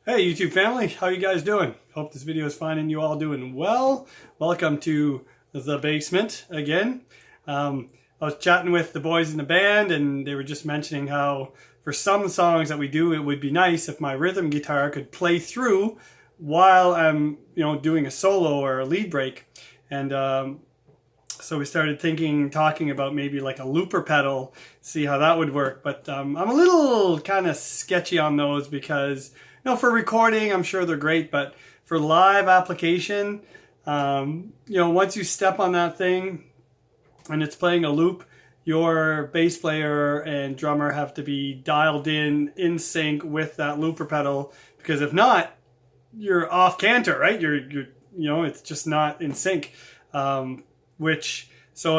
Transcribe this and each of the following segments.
Hey YouTube family, how you guys doing? Hope this video is finding you all doing well. Welcome to the basement again. I was chatting with the boys in the band and they were just mentioning how for some songs that we do, it would be nice if my rhythm guitar could play through while I'm doing a solo or a lead break. And so we started talking about maybe like a looper pedal, see how that would work. But I'm a little kind of sketchy on those because for recording, I'm sure they're great, but for live application, once you step on that thing and it's playing a loop, your bass player and drummer have to be dialed in sync with that looper pedal, because if not, you're off canter, right? It's just not in sync. So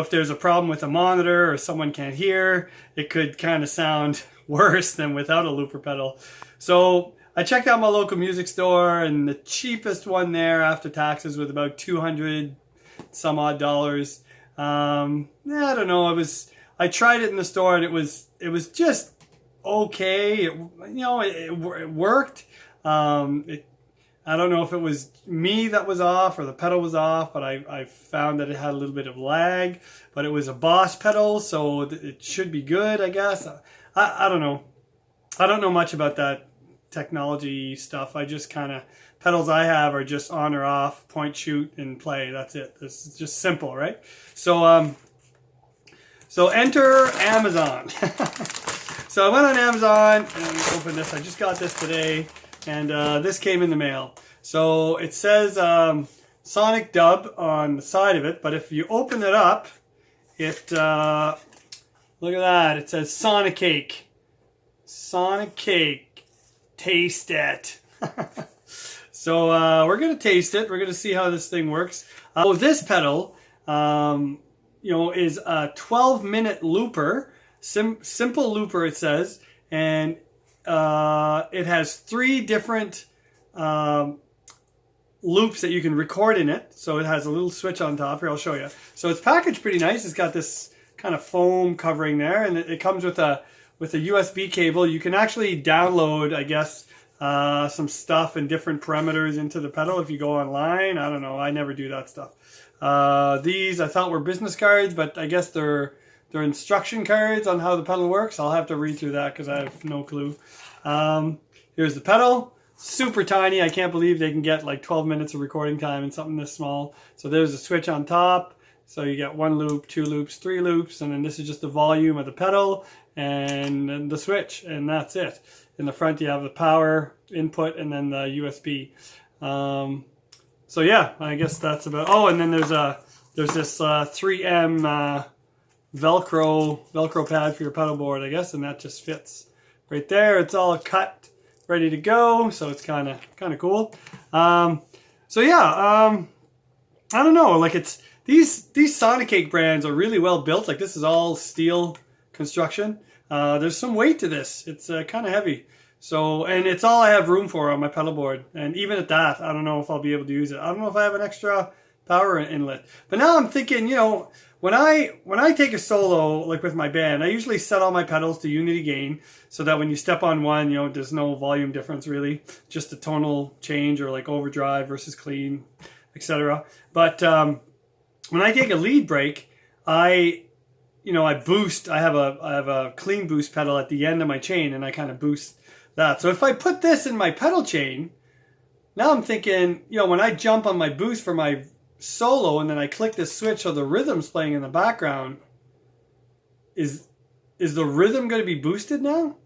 if there's a problem with a monitor or someone can't hear, it could kind of sound worse than without a looper pedal. So I checked out my local music store, and the cheapest one there after taxes was about $200 some odd dollars. I don't know. I tried it in the store and it was just okay. It worked. I don't know if it was me that was off or the pedal was off, but I found that it had a little bit of lag. But it was a Boss pedal, so it should be good, I guess. I don't know. I don't know much about that technology stuff. I just pedals I have are just on or off, point, shoot, and play. That's it. This is just simple, right? So enter Amazon. So I went on Amazon and opened this. I just got this today, and this came in the mail. So it says Sonic Dub on the side of it, but if you open it up, look at that. It says Sonic Cake. Sonic Cake. Taste it. So we're going to taste it. We're going to see how this thing works. This pedal, is a 12-minute looper, simple looper it says, and it has 3 different loops that you can record in it. So it has a little switch on top here. I'll show you. So it's packaged pretty nice. It's got this kind of foam covering there, and it comes with a USB cable. You can actually download, I guess, some stuff and different parameters into the pedal if you go online. I don't know. I never do that stuff. These I thought were business cards, but I guess they're instruction cards on how the pedal works. I'll have to read through that because I have no clue. Here's the pedal. Super tiny. I can't believe they can get like 12 minutes of recording time in something this small. So there's a switch on top. So you get 1 loop, 2 loops, 3 loops, and then this is just the volume of the pedal and the switch, and that's it. In the front you have the power input and then the USB. So yeah, I guess that's about. Oh, and then there's this 3M Velcro pad for your pedal board, I guess, and that just fits right there. It's all cut, ready to go, so it's kind of cool. So yeah, I don't know, like it's. These Sonic Cake brands are really well built. Like this is all steel construction. There's some weight to this. It's kind of heavy. So, and it's all I have room for on my pedal board. And even at that, I don't know if I'll be able to use it. I don't know if I have an extra power inlet. But now I'm thinking, when I take a solo, like with my band, I usually set all my pedals to unity gain so that when you step on one, there's no volume difference really. Just a tonal change or like overdrive versus clean, etc. But when I take a lead break, I boost. I have a clean boost pedal at the end of my chain, and I kind of boost that. So if I put this in my pedal chain, now I'm thinking, when I jump on my boost for my solo, and then I click this switch so the rhythm's playing in the background, is the rhythm going to be boosted now?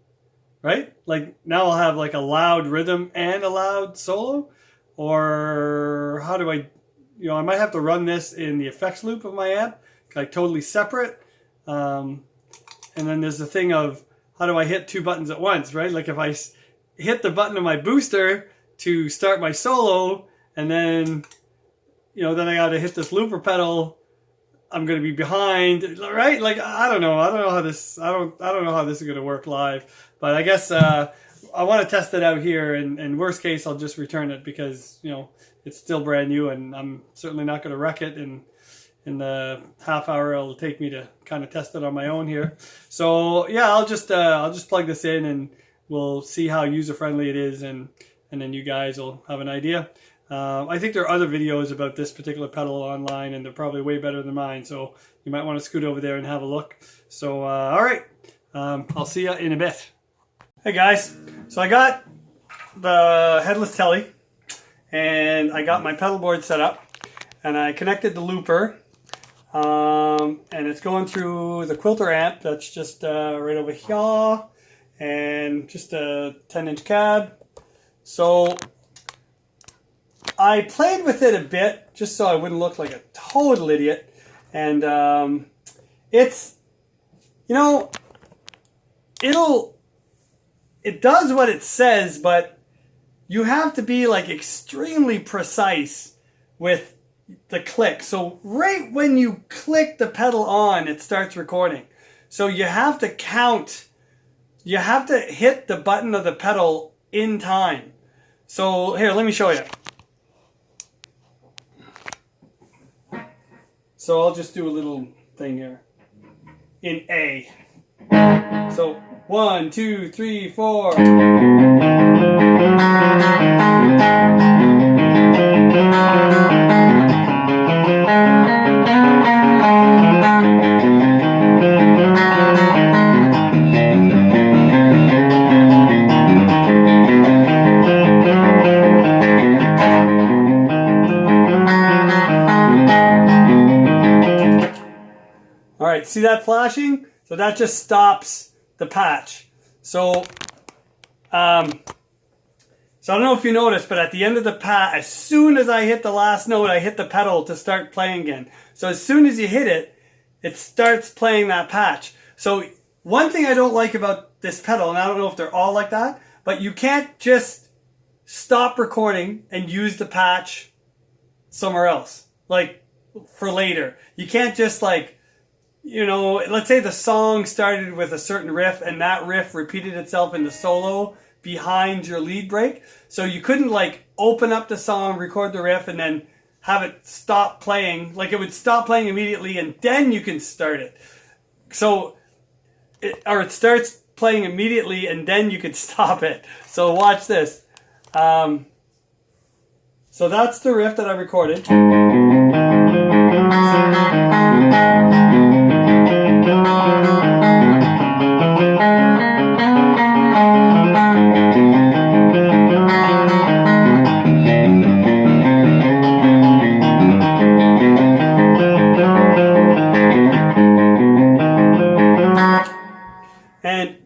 Right? Like now I'll have like a loud rhythm and a loud solo, or how do I? I might have to run this in the effects loop of my amp, like totally separate. And then there's the thing of how do I hit 2 buttons at once, right? Like if I hit the button of my booster to start my solo, and then, then I got to hit this looper pedal, I'm going to be behind, right? Like I don't know how this is going to work live, but I guess I want to test it out here, and worst case I'll just return it because it's still brand new, and I'm certainly not going to wreck it in the half hour it'll take me to kind of test it on my own here. So yeah, I'll just plug this in and we'll see how user friendly it is, and and then you guys will have an idea. I think there are other videos about this particular pedal online, and they're probably way better than mine, so you might want to scoot over there and have a look. So all right, I'll see you in a bit. Hey guys, so I got the headless telly, and I got my pedal board set up, and I connected the looper, and it's going through the Quilter amp that's just right over here, and just a 10-inch cab. So I played with it a bit just so I wouldn't look like a total idiot, and it's, you know, it does what it says, but you have to be like extremely precise with the click. So right when you click the pedal on, it starts recording. So you have to count, you have to hit the button of the pedal in time. So here, let me show you. So I'll just do a little thing here in A. So 1, 2, 3, 4. All right, see that flashing? So that just stops the patch. So, I don't know if you noticed, but at the end of the patch, as soon as I hit the last note, I hit the pedal to start playing again. So as soon as you hit it, it starts playing that patch. So one thing I don't like about this pedal, and I don't know if they're all like that, but you can't just stop recording and use the patch somewhere else, like for later. You can't just like, you know, let's say the song started with a certain riff and that riff repeated itself in the solo behind your lead break. So you couldn't like open up the song, record the riff, and then have it stop playing. Like it would stop playing immediately and then you can start it. So, it starts playing immediately and then you could stop it. So watch this. So that's the riff that I recorded. And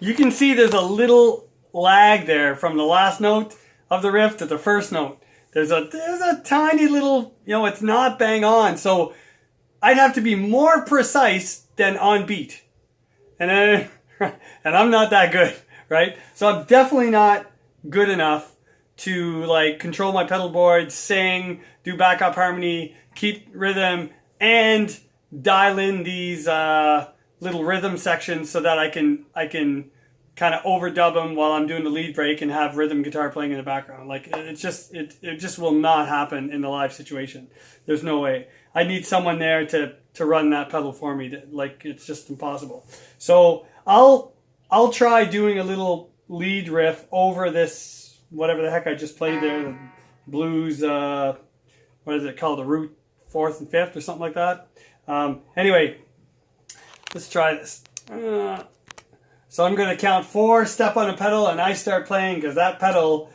you can see there's a little lag there from the last note of the riff to the first note. There's a tiny little, you know, it's not bang on. So I'd have to be more precise than on beat. And I'm not that good, right? So I'm definitely not good enough to like control my pedal board, sing, do backup harmony, keep rhythm, and dial in these little rhythm sections so that I can kind of overdub them while I'm doing the lead break and have rhythm guitar playing in the background. Like it just will not happen in the live situation. There's no way. I need someone there to run that pedal for me. Like it's just impossible. So I'll try doing a little lead riff over this whatever the heck I just played there, the blues. What is it called? The root 4th and 5th or something like that. Anyway, let's try this. So I'm going to count 4, step on a pedal, and I start playing because that pedal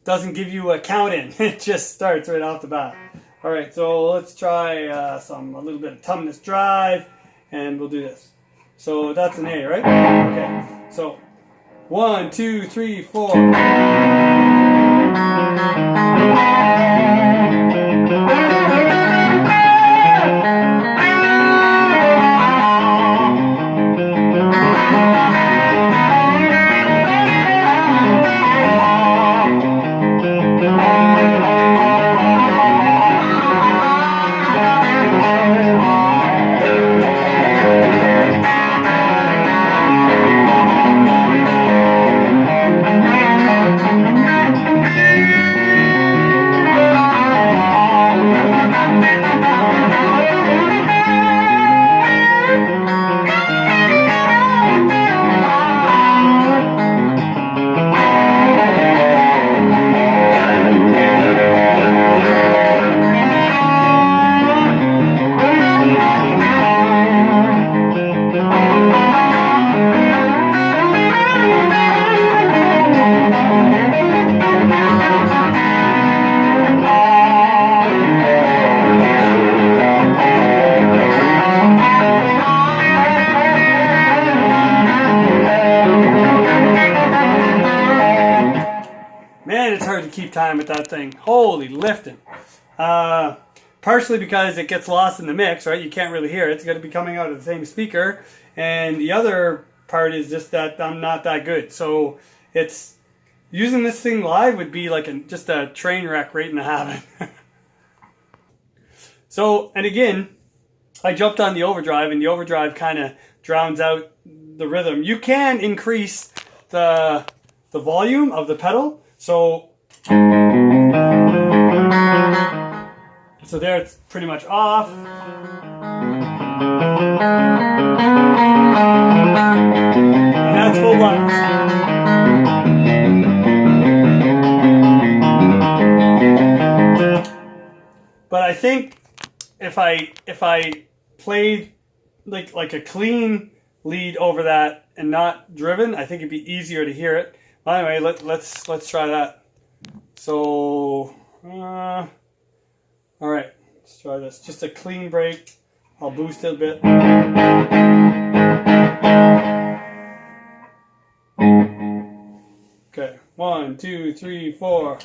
doesn't give you a count in. It just starts right off the bat. All right, so let's try a little bit of Tumnus Drive, and we'll do this. So that's an A, right? Okay. So 1, 2, 3, 4. Man, it's hard to keep time with that thing. Holy lifting. Partially because it gets lost in the mix, right? You can't really hear it. It's going to be coming out of the same speaker. And the other part is just that I'm not that good. So it's using this thing live would be like just a train wreck waiting to happen. So, and again, I jumped on the overdrive, and the overdrive kind of drowns out the rhythm. You can increase the volume of the pedal. So there it's pretty much off. And that's full blast. But I think if I played like a clean lead over that and not driven, I think it'd be easier to hear it. Well, anyway, let's try that. So all right, let's try this. Just a clean break. I'll boost it a bit. Okay, 1, 2, 3, 4.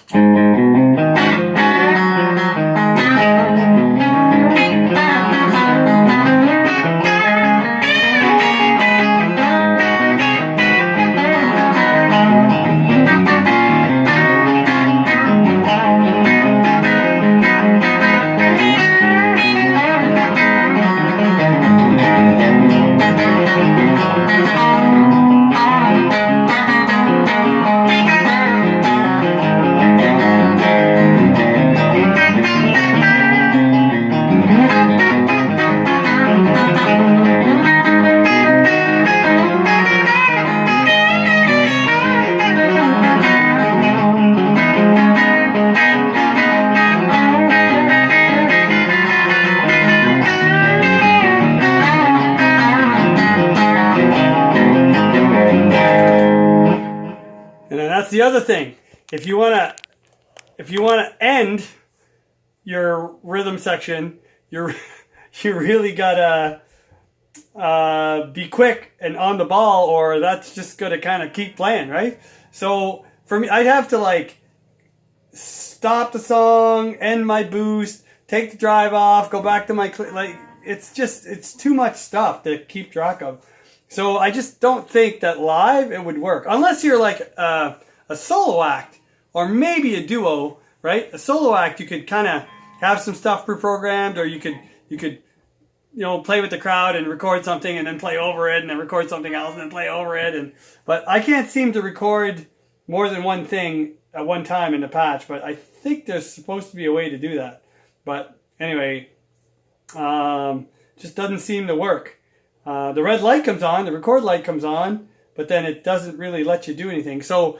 The other thing, if you want to end your rhythm section, you really gotta be quick and on the ball, or that's just gonna kind of keep playing, right? So for me, I'd have to like stop the song, end my boost, take the drive off, go back to my it's too much stuff to keep track of. So I just don't think that live it would work unless you're like a solo act, or maybe a duo, right? A solo act, you could kind of have some stuff pre-programmed, or you could play with the crowd and record something and then play over it, and then record something else and then play over it. But I can't seem to record more than one thing at one time in the patch. But I think there's supposed to be a way to do that. But anyway, just doesn't seem to work. The red light comes on, the record light comes on, but then it doesn't really let you do anything. So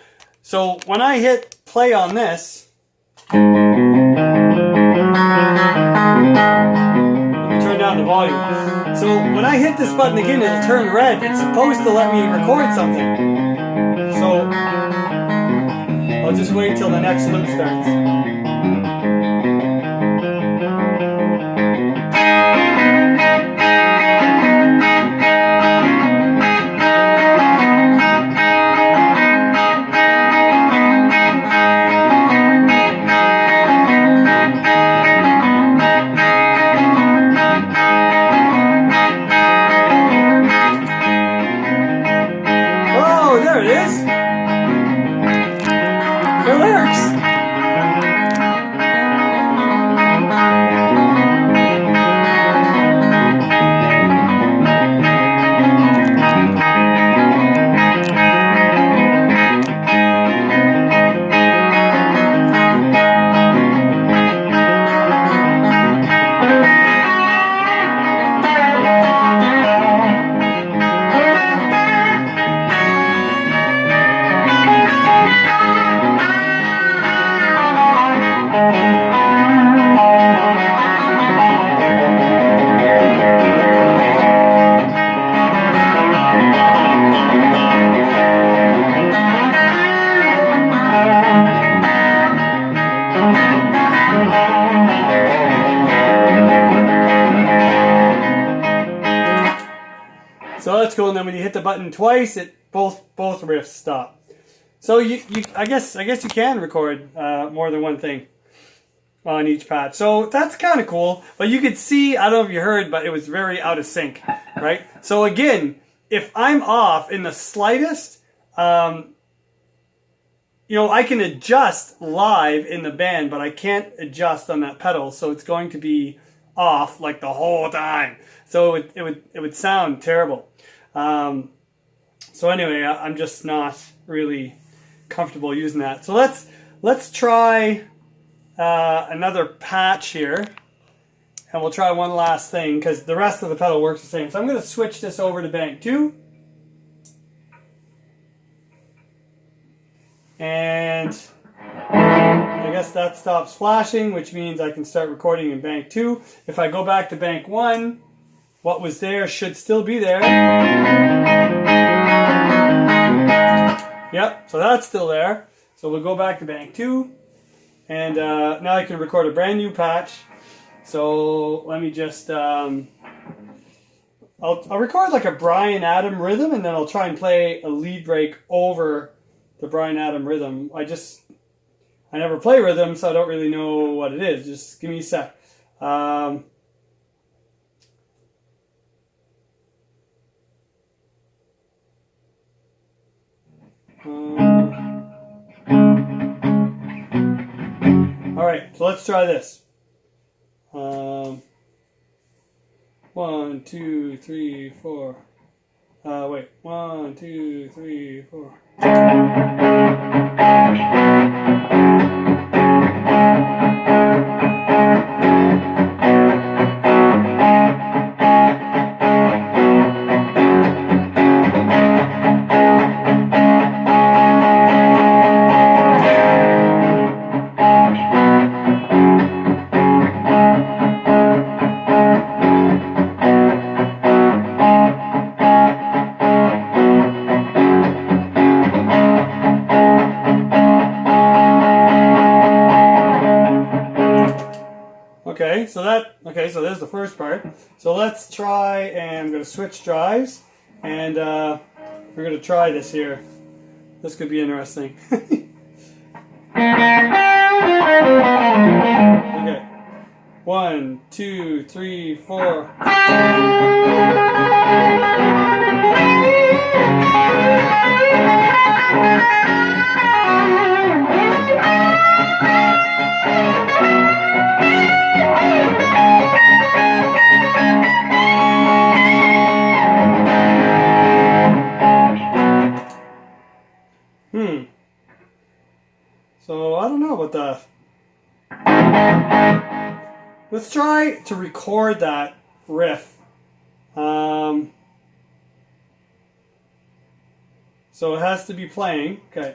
when I hit play on this, let me turn down the volume. So when I hit this button again, it'll turn red. It's supposed to let me record something. So I'll just wait till the next loop starts. So that's cool, and then when you hit the button twice, both riffs stop. So I guess you can record more than one thing on each patch. So that's kind of cool. But you could see, I don't know if you heard, but it was very out of sync, right? So again, if I'm off in the slightest, I can adjust live in the band, but I can't adjust on that pedal. So it's going to be off like the whole time. So it would sound terrible. So anyway, I'm just not really comfortable using that. So let's try another patch here, and we'll try one last thing because the rest of the pedal works the same. So I'm going to switch this over to bank 2, and I guess that stops flashing, which means I can start recording in bank 2. If I go back to bank 1, what was there should still be there. Yep, so that's still there. So we'll go back to bank 2, and now I can record a brand new patch. So let me just, I'll record like a Bryan Adam rhythm, and then I'll try and play a lead break over the Bryan Adam rhythm. I never play rhythm, so I don't really know what it is. Just give me a sec. All right, so let's try this. 1, 2, 3, 4. Wait, 1, 2, 3, 4. So there's the first part. So let's try, and I'm going to switch drives, and we're going to try this here. This could be interesting. Okay. 1, 2, 3, 4. So I don't know about that. Let's try to record that riff. So it has to be playing. Okay.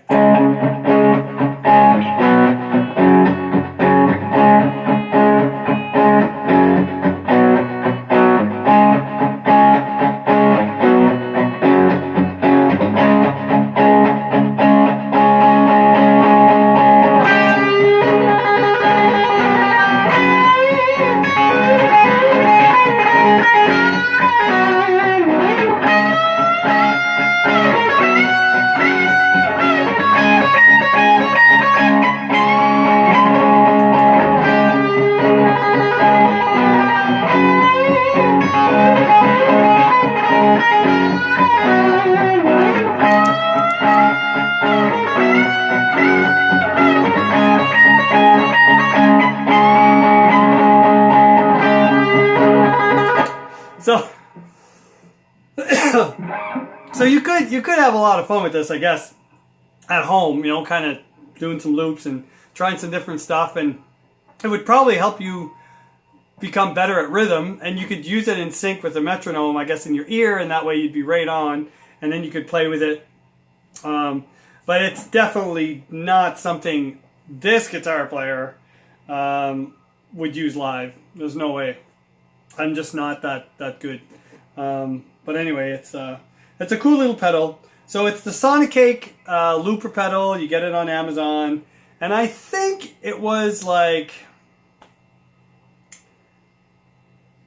So you could have a lot of fun with this, I guess, at home, kind of doing some loops and trying some different stuff, and it would probably help you become better at rhythm, and you could use it in sync with the metronome, I guess, in your ear, and that way you'd be right on, and then you could play with it. But it's definitely not something this guitar player would use live. There's no way. I'm just not that good. But anyway, it's a cool little pedal. So it's the Sonicake looper pedal. You get it on Amazon, and I think it was like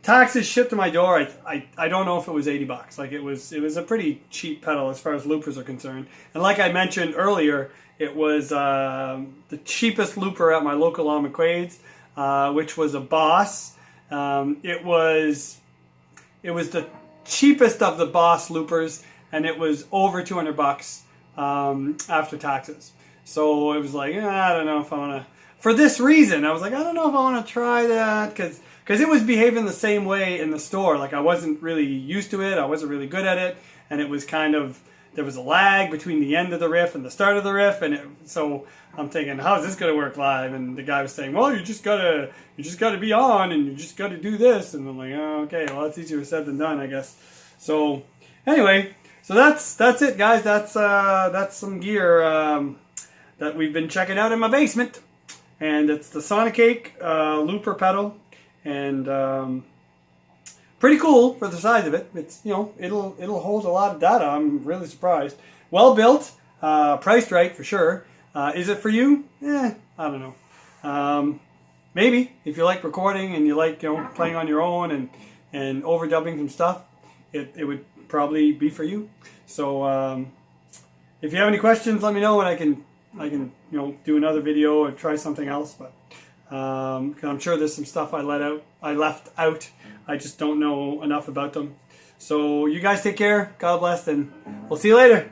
taxes shipped to my door, I don't know if it was 80 bucks. Like it was a pretty cheap pedal as far as loopers are concerned. And like I mentioned earlier, it was the cheapest looper at my local Lon McQuaid's, which was a Boss. It was the cheapest of the Boss loopers, and it was over 200 bucks after taxes. So it was like, I don't know if I want to. For this reason, I was like, I don't know if I want to try that because it was behaving the same way in the store. Like I wasn't really used to it. I wasn't really good at it, and it was kind of, there was a lag between the end of the riff and the start of the riff, and so I'm thinking, how's this going to work live? And the guy was saying, well, you just gotta be on, and you just gotta do this. And I'm like, oh, okay, well, that's easier said than done, I guess. So anyway, so that's it, guys. That's some gear that we've been checking out in my basement. And it's the Sonicake looper pedal, and pretty cool for the size of it. It's, you know, it'll hold a lot of data. I'm really surprised. Well built, priced right for sure. Is it for you? I don't know. Maybe if you like recording and you like, you know, playing on your own and overdubbing some stuff, it would probably be for you. So if you have any questions, let me know, and I can you know, do another video or try something else. But I'm sure there's some stuff I left out. I just don't know enough about them. So you guys take care. God bless, and we'll see you later.